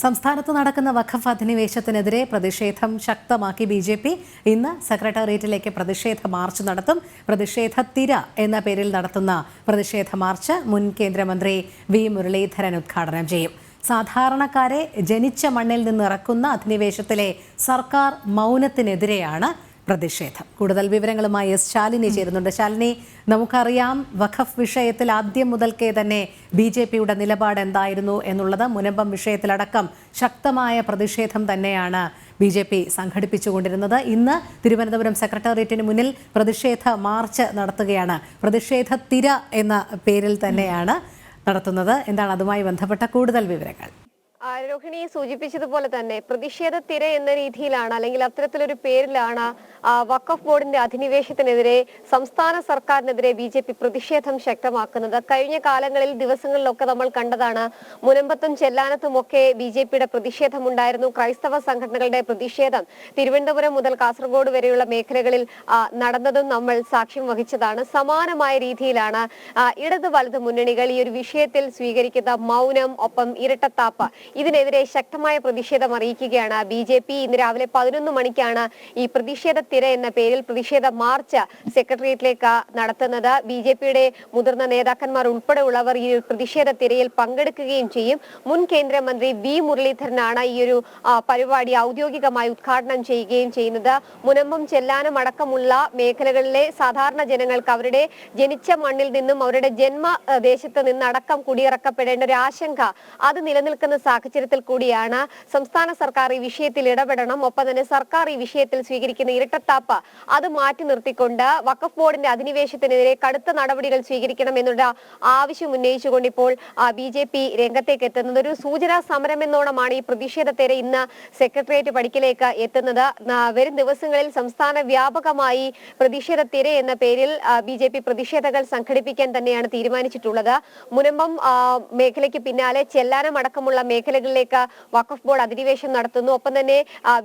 സംസ്ഥാനത്ത് നടക്കുന്ന വഖഫ് അധിനിവേശത്തിനെതിരെ പ്രതിഷേധം ശക്തമാക്കി ബി.ജെ.പി. ഇന്ന് സെക്രട്ടേറിയറ്റിലേക്ക് പ്രതിഷേധ മാർച്ച് നടത്തും. പ്രതിഷേധ തിര എന്ന പേരിൽ നടത്തുന്ന പ്രതിഷേധ മാർച്ച് മുൻ കേന്ദ്രമന്ത്രി വി മുരളീധരൻ ഉദ്ഘാടനം ചെയ്യും. സാധാരണക്കാരെ ജനിച്ച മണ്ണിൽ നിന്ന് ഇറക്കുന്ന അധിനിവേശത്തിലെ സർക്കാർ മൗനത്തിനെതിരെയാണ് പ്രതിഷേധം. കൂടുതൽ വിവരങ്ങളുമായി എസ് ശാലിനി ചേരുന്നുണ്ട്. ശാലിനി, നമുക്കറിയാം വഖഫ് വിഷയത്തിൽ ആദ്യം മുതൽക്കേ തന്നെ ബി.ജെ.പിയുടെ നിലപാട് എന്തായിരുന്നു എന്നുള്ളത്. മുനമ്പം വിഷയത്തിലടക്കം ശക്തമായ പ്രതിഷേധം തന്നെയാണ് ബി.ജെ.പി. സംഘടിപ്പിച്ചുകൊണ്ടിരുന്നത്. ഇന്ന് തിരുവനന്തപുരം സെക്രട്ടേറിയറ്റിന് മുന്നിൽ പ്രതിഷേധ മാർച്ച് നടത്തുകയാണ്. പ്രതിഷേധ തിര എന്ന പേരിൽ തന്നെയാണ് നടത്തുന്നത്. എന്താണ് അതുമായി ബന്ധപ്പെട്ട കൂടുതൽ വിവരങ്ങൾ? രോഹിണി സൂചിപ്പിച്ചതുപോലെ തന്നെ പ്രതിഷേധ തിര എന്ന രീതിയിലാണ്, അല്ലെങ്കിൽ അത്തരത്തിലൊരു പേരിലാണ് വഖഫ് ബോർഡിന്റെ അധിനിവേശത്തിനെതിരെ സംസ്ഥാന സർക്കാരിനെതിരെ ബി.ജെ.പി. പ്രതിഷേധം ശക്തമാക്കുന്നത്. കഴിഞ്ഞ കാലങ്ങളിൽ ദിവസങ്ങളിലൊക്കെ നമ്മൾ കണ്ടതാണ്. മുനമ്പത്തും ചെല്ലാനത്തും ഒക്കെ ബി.ജെ.പിയുടെ പ്രതിഷേധമുണ്ടായിരുന്നു. ക്രൈസ്തവ സംഘടനകളുടെ പ്രതിഷേധം തിരുവനന്തപുരം മുതൽ കാസർഗോഡ് വരെയുള്ള മേഖലകളിൽ നടന്നതും നമ്മൾ സാക്ഷ്യം വഹിച്ചതാണ്. സമാനമായ രീതിയിലാണ് ഇടത് വലത് മുന്നണികൾ ഈ ഒരു വിഷയത്തിൽ സ്വീകരിക്കുന്ന മൗനം, ഒപ്പം ഇരട്ടത്താപ്പ്, ഇതിനെതിരെ ശക്തമായ പ്രതിഷേധം അറിയിക്കുകയാണ് ബി.ജെ.പി. ഇന്ന് രാവിലെ 11 മണിക്കാണ് ഈ പ്രതിഷേധ തിര എന്ന പേരിൽ പ്രതിഷേധ മാർച്ച് സെക്രട്ടേറിയറ്റിലേക്ക് നടത്തുന്നത്. ബി.ജെ.പിയുടെ മുതിർന്ന നേതാക്കന്മാർ ഉൾപ്പെടെയുള്ളവർ ഈ പ്രതിഷേധ തിരയിൽ പങ്കെടുക്കുകയും ചെയ്യും. മുൻ കേന്ദ്രമന്ത്രി വി മുരളീധരനാണ് ഈ ഒരു പരിപാടി ഔദ്യോഗികമായി ഉദ്ഘാടനം ചെയ്യുകയും ചെയ്യുന്നത്. മുനമ്പം ചെല്ലാനം അടക്കമുള്ള മേഖലകളിലെ സാധാരണ ജനങ്ങൾക്ക് അവരുടെ ജനിച്ച മണ്ണിൽ നിന്നും അവരുടെ ജന്മദേശത്ത് നിന്നടക്കം കുടിയിറക്കപ്പെടേണ്ട ഒരു ആശങ്ക അത് നിലനിൽക്കുന്ന സാഹചര്യത്തിൽ കൂടിയാണ് സംസ്ഥാന സർക്കാർ ഈ വിഷയത്തിൽ ഇടപെടണം, ഒപ്പം തന്നെ സർക്കാർ ഈ വിഷയത്തിൽ സ്വീകരിക്കുന്ന ഇരട്ടത്താപ്പ് അത് മാറ്റി നിർത്തിക്കൊണ്ട് വഖഫ് ബോർഡിന്റെ അധിനിവേശത്തിനെതിരെ കടുത്ത നടപടികൾ സ്വീകരിക്കണം എന്നുള്ള ആവശ്യം ഉന്നയിച്ചുകൊണ്ട് ഇപ്പോൾ ബി.ജെ.പി. രംഗത്തേക്ക് എത്തുന്നത്. ഒരു സൂചനാ സമരം എന്നോണമാണ് ഈ പ്രതിഷേധ തിര ഇന്ന് സെക്രട്ടേറിയറ്റ് പടിക്കലേക്ക് എത്തുന്നത്. വരും ദിവസങ്ങളിൽ സംസ്ഥാന വ്യാപകമായി പ്രതിഷേധ തിര എന്ന പേരിൽ ബി.ജെ.പി. പ്രതിഷേധങ്ങൾ സംഘടിപ്പിക്കാൻ തന്നെയാണ് തീരുമാനിച്ചിട്ടുള്ളത്. മുനമ്പം മേഖലയ്ക്ക് പിന്നാലെ ചെല്ലാനം അടക്കമുള്ള മേഖലകളിലേക്ക് വഖഫ് ബോർഡ് അധിനിവേശം നടത്തുന്നു. ഒപ്പം തന്നെ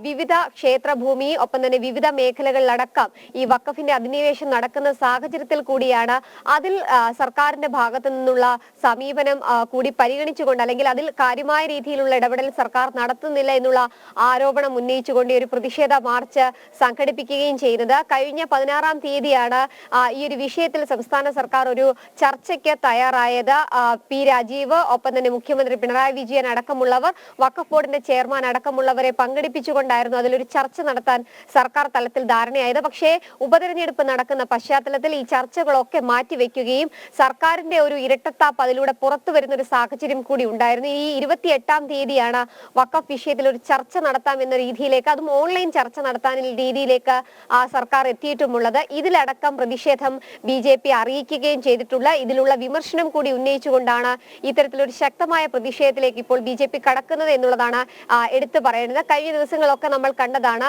വിവിധ ക്ഷേത്രഭൂമി, ഒപ്പം തന്നെ വിവിധ മേഖലകളിലടക്കം ഈ വഖഫിന്റെ അധിനിവേശം നടക്കുന്ന സാഹചര്യത്തിൽ കൂടിയാണ് അതിൽ സർക്കാരിന്റെ ഭാഗത്തു നിന്നുള്ള സമീപനം കൂടി പരിഗണിച്ചുകൊണ്ട്, അല്ലെങ്കിൽ അതിൽ കാര്യമായ രീതിയിലുള്ള ഇടപെടൽ സർക്കാർ നടത്തുന്നില്ല എന്നുള്ള ആരോപണം ഉന്നയിച്ചുകൊണ്ട് ഒരു പ്രതിഷേധ മാർച്ച് സംഘടിപ്പിക്കുകയും ചെയ്യുന്നത്. കഴിഞ്ഞ 16-ാം തീയതിയാണ് ഈ ഒരു വിഷയത്തിൽ സംസ്ഥാന സർക്കാർ ഒരു ചർച്ചയ്ക്ക് തയ്യാറായത്. പി രാജീവ്, ഒപ്പം തന്നെ മുഖ്യമന്ത്രി പിണറായി വിജയൻ അടക്കമുള്ളവർ, വഖഫ് ബോർഡിന്റെ ചെയർമാൻ അടക്കമുള്ളവരെ പങ്കെടുപ്പിച്ചുകൊണ്ടായിരുന്നു അതിലൊരു ചർച്ച നടത്താൻ സർക്കാർ തലത്തിൽ ധാരണയായത്. പക്ഷേ ഉപതെരഞ്ഞെടുപ്പ് നടക്കുന്ന പശ്ചാത്തലത്തിൽ ഈ ചർച്ചകളൊക്കെ മാറ്റിവെക്കുകയും സർക്കാരിന്റെ ഒരു ഇരട്ടത്താപ്പ് അതിലൂടെ പുറത്തു വരുന്ന ഒരു സാഹചര്യം കൂടി ഉണ്ടായിരുന്നു. ഈ 28-ാം തീയതിയാണ് വഖഫ് വിഷയത്തിൽ ഒരു ചർച്ച നടത്താം എന്ന രീതിയിലേക്ക്, അതും ഓൺലൈൻ ചർച്ച നടത്താൻ രീതിയിലേക്ക് സർക്കാർ എത്തിയിട്ടുമുള്ളത്. ഇതിലടക്കം പ്രതിഷേധം ബി.ജെ.പി. അറിയിക്കുകയും ചെയ്തിട്ടുള്ള ഇതിലുള്ള വിമർശനം കൂടി ഉന്നയിച്ചുകൊണ്ടാണ് ഇത്തരത്തിലൊരു ശക്തമായ പ്രതിഷേധത്തിലേക്ക് ഇപ്പോൾ ബി.ജെ.പി. കടക്കുന്നത് എന്നുള്ളതാണ് എടുത്തു പറയുന്നത്. കഴിഞ്ഞ ദിവസങ്ങളൊക്കെ നമ്മൾ കണ്ടതാണ്,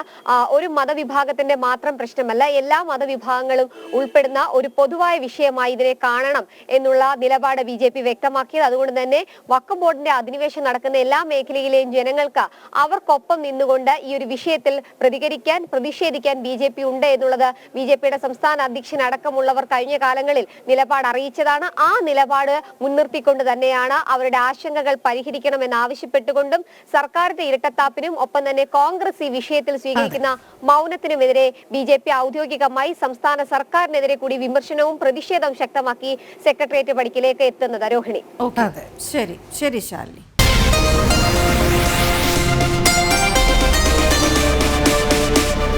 ഒരു മതവിഭാഗത്തിന്റെ മാത്രം പ്രശ്നമല്ല, എല്ലാ മതവിഭാഗങ്ങളും ഉൾപ്പെടുന്ന ഒരു പൊതുവായ വിഷയമായി ഇതിനെ കാണണം എന്നുള്ള നിലപാട് ബി.ജെ.പി. വ്യക്തമാക്കിയത്. അതുകൊണ്ട് തന്നെ വഖഫ് ബോർഡിന്റെ അധിനിവേശം നടക്കുന്ന എല്ലാ മേഖലയിലെയും ജനങ്ങൾക്ക് അവർക്കൊപ്പം നിന്നുകൊണ്ട് ഈ ഒരു വിഷയത്തിൽ പ്രതിഷേധിക്കാൻ ബി.ജെ.പി. ഉണ്ട് എന്നുള്ളത് ബി.ജെ.പിയുടെ സംസ്ഥാന അധ്യക്ഷൻ അടക്കമുള്ളവർ കഴിഞ്ഞ കാലങ്ങളിൽ നിലപാട് അറിയിച്ചതാണ്. ആ നിലപാട് മുൻനിർത്തിക്കൊണ്ട് തന്നെയാണ് അവരുടെ ആശങ്കകൾ പരിഹരിക്കണമെന്ന് ആവശ്യപ്പെട്ടുകൊണ്ടും സർക്കാരിന്റെ ഇരട്ടത്താപ്പിനും ഒപ്പം തന്നെ കോൺഗ്രസ് ഈ വിഷയത്തിൽ സ്വീകരിക്കുന്ന മൗനത്തിനുമെതിരെ ബി.ജെ.പി. ഔദ്യോഗികമായി സംസ്ഥാന സർക്കാരിനെതിരെ കൂടി വിമർശനവും പ്രതിഷേധവും ശക്തമാക്കി സെക്രട്ടേറിയറ്റ് പടിക്കലേക്ക് എത്തുന്നത്. രോഹിണി. ശരി ശാലിനി.